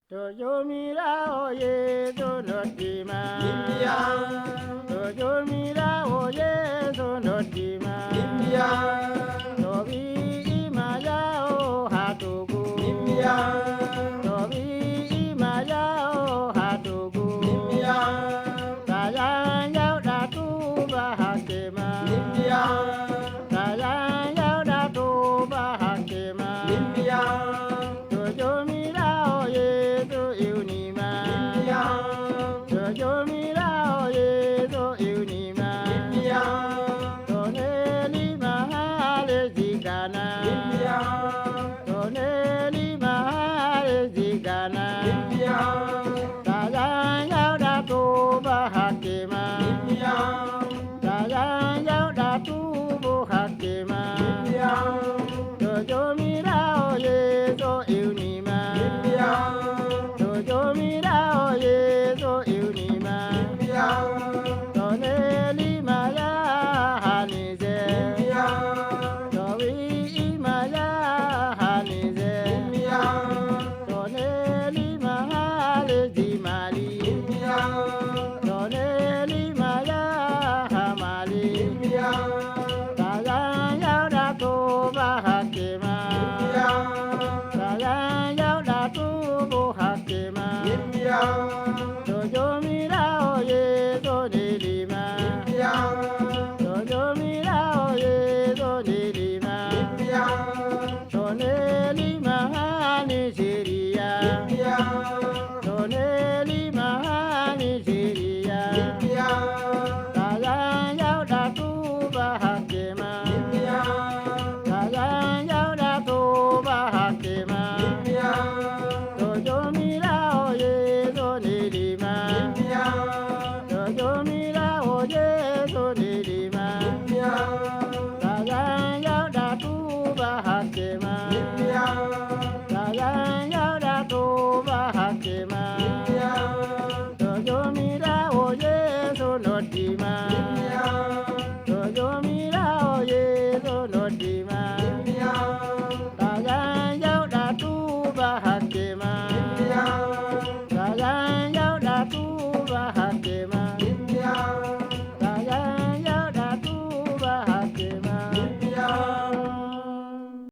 Tojomira oye zonotima. India, Tojomira oye zonotima. India, Tobi imaya o hatogo. India, Tobi imaya o hatogo. India, Sayang yau datu bahakema. India, Sayang yau datu bahakema. India, Tojomira oye zo iunima. India, Tojomira oye zo iunima. India, Toneli mahale zigana. India, Toneli mahale zigana. India, Sayang yau datu bahakema. India, Sayang yau datu bahakema. India, Tojomira oye zo iunima. India, Tojomira oye zo iunima. India, Toneli maya hanize. India, Tobi imaya hanize. India, Toneli mahale zimali. India, Toneli maya hamali. India, Sayang yau datu bahakema. Sayang yau datu bahakema. India, Tojomira oye zo nilima. India, Tojomira oye zo nilima. India, Toneli mahani siria. India, Toneli mahani siria. India, Sayang yau datu bahakema. India, Sayang yau datu bahakema. India, Tojomira oye zo nilima. India, Tojomira oye zo nilima. India, Sayang yau datu bahakema. India, Sayang yau datu bahakema. India, Tojomira oye zo notima.